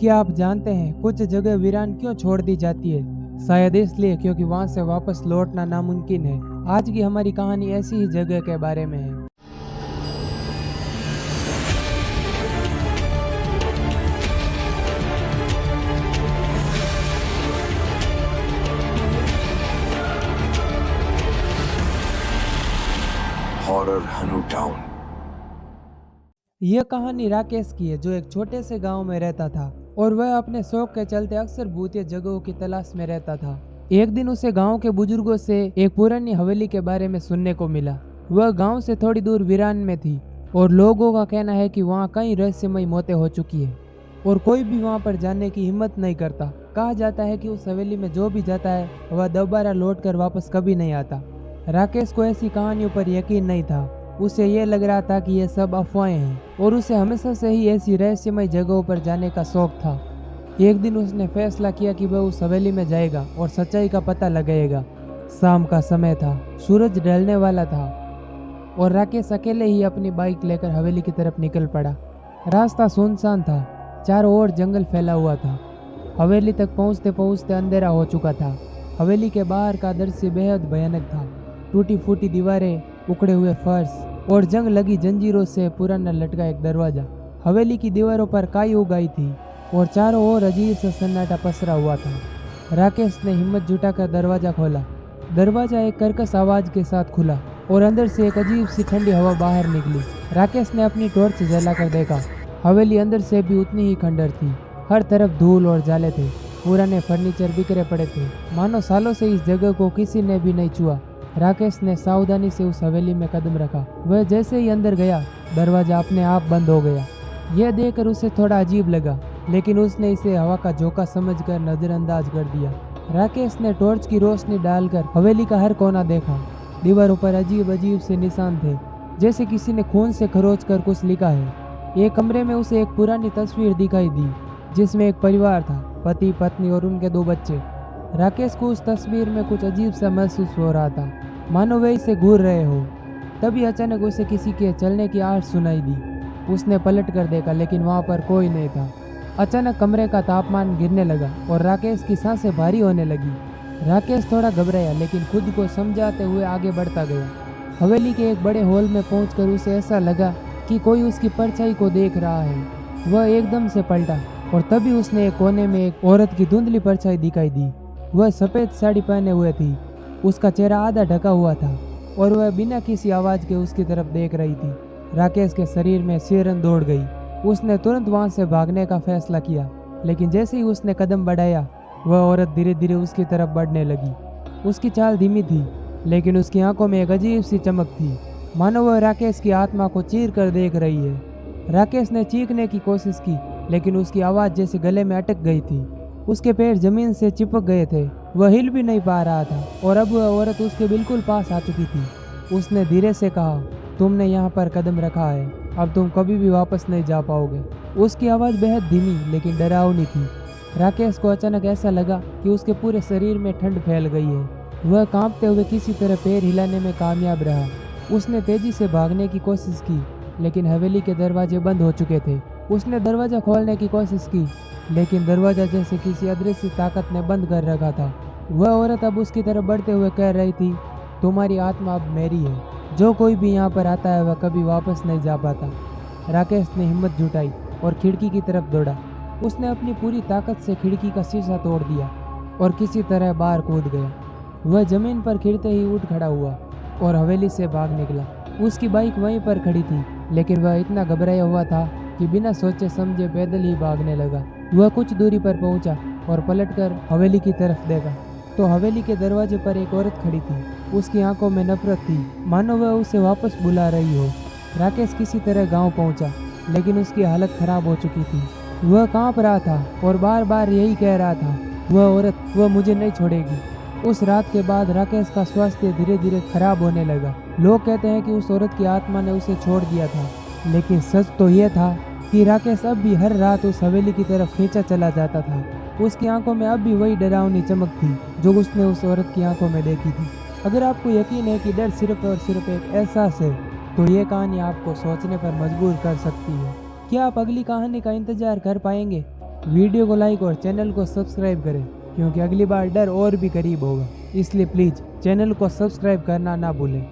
क्या आप जानते हैं कुछ जगह वीरान क्यों छोड़ दी जाती है? शायद इसलिए क्योंकि वहां से वापस लौटना नामुमकिन है। आज की हमारी कहानी ऐसी ही जगह के बारे में है। हॉरर हनु टाउन। यह कहानी राकेश की है, जो एक छोटे से गांव में रहता था और वह अपने शौक के चलते अक्सर भूतिया जगहों की तलाश में रहता था। एक दिन उसे गांव के बुजुर्गों से एक पुरानी हवेली के बारे में सुनने को मिला। वह गांव से थोड़ी दूर वीरान में थी और लोगों का कहना है कि वहां कई रहस्यमयी मौतें हो चुकी है और कोई भी वहां पर जाने की हिम्मत नहीं करता। कहा जाता है कि उस हवेली में जो भी जाता है वह दोबारा लौट कर वापस कभी नहीं आता। राकेश को ऐसी कहानियों पर यकीन नहीं था। उसे ये लग रहा था कि ये सब अफवाहें हैं और उसे हमेशा से ही ऐसी रहस्यमय जगहों पर जाने का शौक था। एक दिन उसने फैसला किया कि वह उस हवेली में जाएगा और सच्चाई का पता लगाएगा। शाम का समय था, सूरज ढलने वाला था और राकेश अकेले ही अपनी बाइक लेकर हवेली की तरफ निकल पड़ा। रास्ता सुनसान था, चारों ओर जंगल फैला हुआ था। हवेली तक पहुंचते पहुंचते अंधेरा हो चुका था। हवेली के बाहर का दृश्य बेहद भयानक था। टूटी फूटी दीवारें, उखड़े हुए फर्श और जंग लगी जंजीरों से पुराना लटका एक दरवाजा। हवेली की दीवारों पर काई उगाई थी और चारों ओर अजीब सा सन्नाटा पसरा हुआ था। राकेश ने हिम्मत जुटाकर दरवाजा खोला। दरवाजा एक कर्कश आवाज के साथ खुला और अंदर से एक अजीब सी ठंडी हवा बाहर निकली। राकेश ने अपनी टॉर्च जलाकर देखा। हवेली अंदर से भी उतनी ही खंडर थी। हर तरफ धूल और जाले थे। पुराने फर्नीचर बिखरे पड़े थे, मानो सालों से इस जगह को किसी ने भी नहीं छुआ। राकेश ने सावधानी से उस हवेली में कदम रखा। वह जैसे ही अंदर गया, दरवाजा अपने आप बंद हो गया। यह देखकर उसे थोड़ा अजीब लगा, लेकिन उसने इसे हवा का झोंका समझकर नजरअंदाज कर दिया। राकेश ने टॉर्च की रोशनी डालकर हवेली का हर कोना देखा। दीवारों पर अजीब अजीब से निशान थे, जैसे किसी ने खून से खरोच कर कुछ लिखा है। एक कमरे में उसे एक पुरानी तस्वीर दिखाई दी, जिसमें एक परिवार था, पति पत्नी और उनके 2 बच्चे। राकेश को उस तस्वीर में कुछ अजीब सा महसूस हो रहा था, मानो वे इसे घूर रहे हो। तभी अचानक उसे किसी के चलने की आवाज सुनाई दी। उसने पलट कर देखा, लेकिन वहां पर कोई नहीं था। अचानक कमरे का तापमान गिरने लगा और राकेश की सांसें भारी होने लगी। राकेश थोड़ा घबराया, लेकिन खुद को समझाते हुए आगे बढ़ता गया। हवेली के एक बड़े हॉल में पहुंचकर उसे ऐसा लगा कि कोई उसकी परछाई को देख रहा है। वह एकदम से पलटा और तभी उसने एक कोने में एक औरत की धुंधली परछाई दिखाई दी। वह सफेद साड़ी पहने हुए थी। उसका चेहरा आधा ढका हुआ था और वह बिना किसी आवाज के उसकी तरफ देख रही थी। राकेश के शरीर में सिरन दौड़ गई। उसने तुरंत वहां से भागने का फैसला किया, लेकिन जैसे ही उसने कदम बढ़ाया, वह औरत धीरे धीरे उसकी तरफ बढ़ने लगी। उसकी चाल धीमी थी, लेकिन उसकी आंखों में एक अजीब सी चमक थी, मानो वह राकेश की आत्मा को चीर कर देख रही है। राकेश ने चीखने की कोशिश की, लेकिन उसकी आवाज जैसे गले में अटक गई थी। उसके पैर जमीन से चिपक गए थे। वह हिल भी नहीं पा रहा था और अब वह औरत उसके बिल्कुल पास आ चुकी थी। उसने धीरे से कहा, तुमने यहाँ पर कदम रखा है, अब तुम कभी भी वापस नहीं जा पाओगे। उसकी आवाज़ बेहद धीमी लेकिन डरावनी थी। राकेश को अचानक ऐसा लगा कि उसके पूरे शरीर में ठंड फैल गई है। वह कांपते हुए किसी तरह पैर हिलाने में कामयाब रहा। उसने तेजी से भागने की कोशिश की, लेकिन हवेली के दरवाजे बंद हो चुके थे। उसने दरवाजा खोलने की कोशिश की, लेकिन दरवाजा जैसे किसी अदृश्य ताकत ने बंद कर रखा था। वह औरत अब उसकी तरफ बढ़ते हुए कह रही थी, तुम्हारी आत्मा अब मेरी है। जो कोई भी यहाँ पर आता है वह कभी वापस नहीं जा पाता। राकेश ने हिम्मत जुटाई और खिड़की की तरफ दौड़ा। उसने अपनी पूरी ताकत से खिड़की का शीशा तोड़ दिया और किसी तरह बाहर कूद गया। वह जमीन पर गिरते ही उठ खड़ा हुआ और हवेली से भाग निकला। उसकी बाइक वहीं पर खड़ी थी, लेकिन वह इतना घबराया हुआ था कि बिना सोचे समझे पैदल ही भागने लगा। वह कुछ दूरी पर पहुंचा और पलटकर हवेली की तरफ देखा तो हवेली के दरवाजे पर एक औरत खड़ी थी। उसकी आंखों में नफरत थी, मानो वह उसे वापस बुला रही हो। राकेश किसी तरह गांव पहुंचा, लेकिन उसकी हालत खराब हो चुकी थी। वह कांप रहा था और बार बार यही कह रहा था, वह औरत, वह मुझे नहीं छोड़ेगी। उस रात के बाद राकेश का स्वास्थ्य धीरे धीरे खराब होने लगा। लोग कहते हैं कि उस औरत की आत्मा ने उसे छोड़ दिया था, लेकिन सच तो यह था कि राकेश अब भी हर रात उस हवेली की तरफ खींचा चला जाता था। उसकी आंखों में अब भी वही डरावनी चमक थी जो उसने उस औरत की आंखों में देखी थी। अगर आपको यकीन है कि डर सिर्फ और सिर्फ एक एहसास है, तो ये कहानी आपको सोचने पर मजबूर कर सकती है। क्या आप अगली कहानी का इंतजार कर पाएंगे? वीडियो को लाइक और चैनल को सब्सक्राइब करें, क्योंकि अगली बार डर और भी करीब होगा। इसलिए प्लीज चैनल को सब्सक्राइब करना ना भूलें।